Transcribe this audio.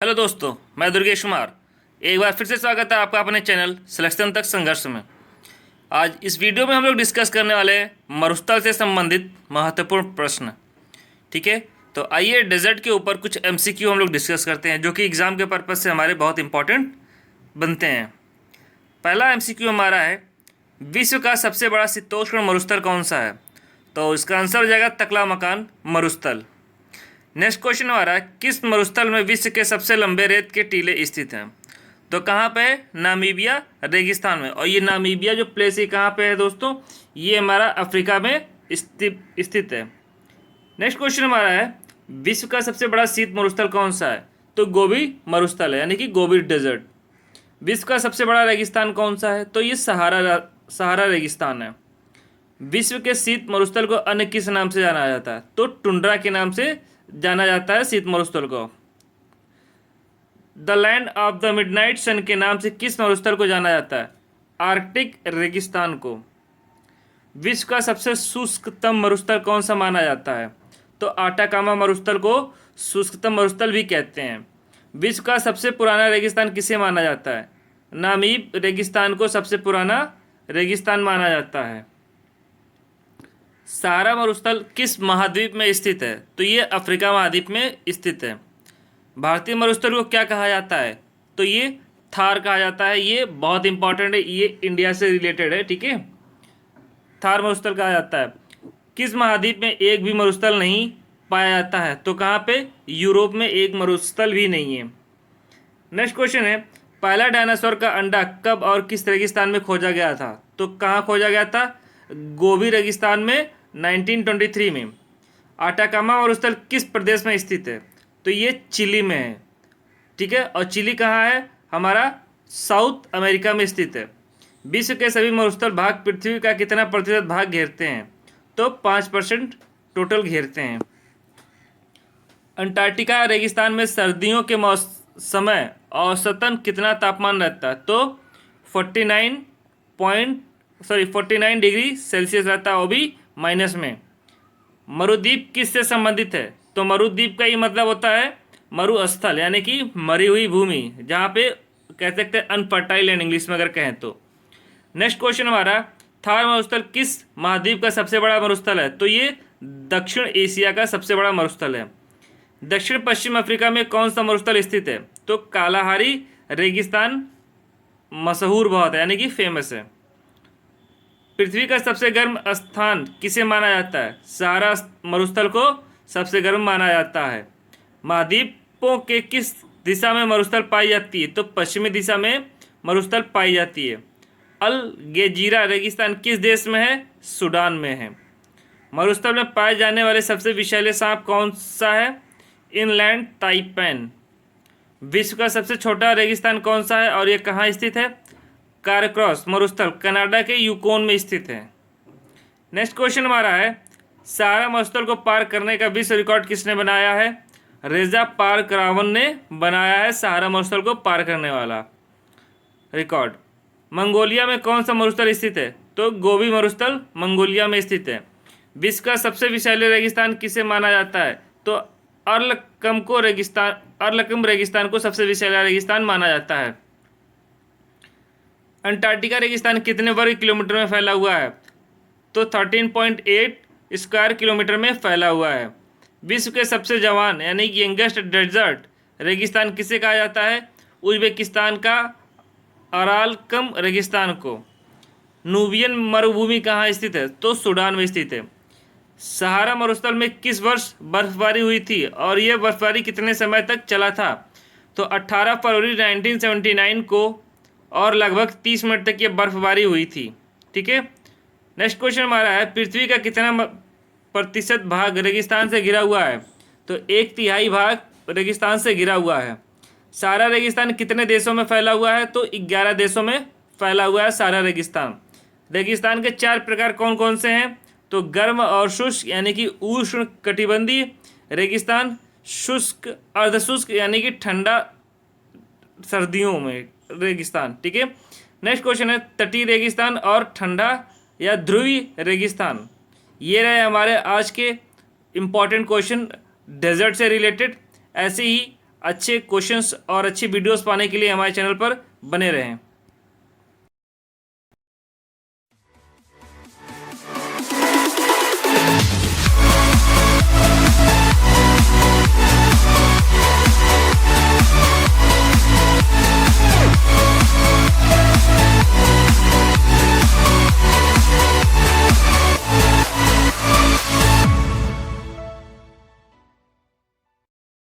Hello दोस्तों, मैं दुर्गेश कुमार। एक बार फिर से स्वागत है आपका अपने चैनल सिलेक्शन तक संघर्ष में। आज इस वीडियो में हम लोग डिस्कस करने वाले हैं मरुस्थल से संबंधित महत्वपूर्ण प्रश्न। ठीक है, तो आइए डेजर्ट के ऊपर कुछ एमसीक्यू हम लोग डिस्कस करते हैं जो कि एग्ज़ाम के पर्पज़ से हमारे बहुत इंपॉर्टेंट बनते हैं। पहला एमसीक्यू हमारा है, विश्व का सबसे बड़ा शीतोष्ण मरुस्थल कौन सा है? तो इसका आंसर हो जाएगा तकला-मकान मरुस्थल। नेक्स्ट क्वेश्चन हमारा, किस मरुस्थल में विश्व के सबसे लंबे रेत के टीले स्थित हैं? तो कहाँ पे है? नामीबिया रेगिस्तान में। और ये नामीबिया जो प्लेस है कहाँ पे है दोस्तों? ये हमारा अफ्रीका में स्थित है। नेक्स्ट क्वेश्चन हमारा है, विश्व का सबसे बड़ा शीत मरुस्थल कौन सा है? तो गोबी मरुस्थल है, यानी कि गोबी डेजर्ट। विश्व का सबसे बड़ा रेगिस्तान कौन सा है? तो ये सहारा रेगिस्तान है। विश्व के शीत मरुस्थल को अन्य किस नाम से जाना जाता है? तो टुंड्रा के नाम से जाना जाता है शीत मरुस्थल को। The land of the midnight sun के नाम से किस मरुस्थल को जाना जाता है? आर्कटिक रेगिस्तान को। विश्व का सबसे शुष्कतम मरुस्थल कौन सा माना जाता है? तो आटाकामा मरुस्थल को शुष्कतम मरुस्थल भी कहते हैं। विश्व का सबसे पुराना रेगिस्तान किसे माना जाता है? नामीब रेगिस्तान को सबसे पुराना रेगिस्तान माना जाता है। सहारा मरुस्थल किस महाद्वीप में स्थित है? तो ये अफ्रीका महाद्वीप में स्थित है। भारतीय मरुस्थल को क्या कहा जाता है? तो ये थार कहा जाता है। ये बहुत इंपॉर्टेंट है, ये इंडिया से रिलेटेड है। ठीक है, थार मरुस्थल कहा जाता है। किस महाद्वीप में एक भी मरुस्थल नहीं पाया जाता है? तो कहाँ पे? यूरोप में एक मरुस्थल भी नहीं है। नेक्स्ट क्वेश्चन है, पहला डायनासोर का अंडा कब और किस रेगिस्तान में खोजा गया था? तो कहाँ खोजा गया था? गोबी रेगिस्तान में 1923 में। आटाकामा मरुस्थल किस प्रदेश में स्थित है? तो ये चिली में है। ठीक है, और चिली कहाँ है? हमारा साउथ अमेरिका में स्थित है। विश्व के सभी मरुस्थल भाग पृथ्वी का कितना प्रतिशत भाग घेरते हैं? तो 5% टोटल घेरते हैं। अंटार्कटिका रेगिस्तान में सर्दियों के समय औसतन कितना तापमान रहता है? तो 49 डिग्री सेल्सियस रहता है, वो भी माइनस में। मरुद्वीप किससे संबंधित है? तो मरुद्वीप का ये मतलब होता है मरुस्थल, यानी कि मरी हुई भूमि, जहाँ पे कह सकते हैं अनफर्टाइल लैंड इंग्लिश में अगर कहें तो। नेक्स्ट क्वेश्चन हमारा, थार मरुस्थल किस महाद्वीप का सबसे बड़ा मरुस्थल है? तो ये दक्षिण एशिया का सबसे बड़ा मरुस्थल है। दक्षिण पश्चिम अफ्रीका में कौन सा मरुस्थल स्थित है? तो कालाहारी रेगिस्तान मशहूर बहुत है, यानी कि फेमस है। पृथ्वी का सबसे गर्म स्थान किसे माना जाता है? सहारा मरुस्थल को सबसे गर्म माना जाता है। महाद्वीपों के किस दिशा में मरुस्थल पाई जाती है? तो पश्चिमी दिशा में मरुस्थल पाई जाती है। अल गेजीरा रेगिस्तान किस देश में है? सूडान में है। मरुस्थल में पाए जाने वाले सबसे विषैले सांप कौन सा है? Inland taipan. विश्व का सबसे छोटा रेगिस्तान कौन सा है और ये कहाँ स्थित है? कारक्रॉस मरुस्थल कनाडा के यूकोन में स्थित है। नेक्स्ट क्वेश्चन हमारा है, सहारा मरुस्थल को पार करने का विश्व रिकॉर्ड किसने बनाया है? रेजा पारकरावन ने बनाया है सहारा मरुस्थल को पार करने वाला रिकॉर्ड। मंगोलिया में कौन सा मरुस्थल स्थित है? तो गोबी मरुस्थल मंगोलिया में स्थित है। विश्व का सबसे विशाल रेगिस्तान किसे माना जाता है? तो अरलकम रेगिस्तान को सबसे विशाल रेगिस्तान माना जाता है। अंटार्कटिका रेगिस्तान कितने वर्ग किलोमीटर में फैला हुआ है? तो 13.8 स्क्वायर किलोमीटर में फैला हुआ है। विश्व के सबसे जवान यानी कि यंगेस्ट डेजर्ट रेगिस्तान किसे कहा जाता है? उज्बेकिस्तान का अरालकम रेगिस्तान को। नूबियन मरुभूमि कहाँ स्थित है? तो सूडान में स्थित है। सहारा मरुस्थल में किस वर्ष बर्फबारी हुई थी और यह बर्फबारी कितने समय तक चला था? तो 18 फरवरी 1979 को और लगभग 30 मिनट तक ये बर्फबारी हुई थी। ठीक है, नेक्स्ट क्वेश्चन हमारा है, पृथ्वी का कितना प्रतिशत भाग रेगिस्तान से घिरा हुआ है? तो 1/3 भाग रेगिस्तान से घिरा हुआ है। सारा रेगिस्तान कितने देशों में फैला हुआ है? तो 11 देशों में फैला हुआ है सारा रेगिस्तान। रेगिस्तान के 4 प्रकार कौन कौन से हैं? तो गर्म और शुष्क यानी कि उष्ण कटिबंधीय रेगिस्तान, शुष्क अर्धशुष्क यानी कि ठंडा सर्दियों में रेगिस्तान। ठीक है, नेक्स्ट क्वेश्चन है, तटीय रेगिस्तान और ठंडा या ध्रुवीय रेगिस्तान। ये रहे हमारे आज के इम्पॉर्टेंट क्वेश्चन डेजर्ट से रिलेटेड। ऐसे ही अच्छे क्वेश्चंस और अच्छी वीडियोस पाने के लिए हमारे चैनल पर बने रहें।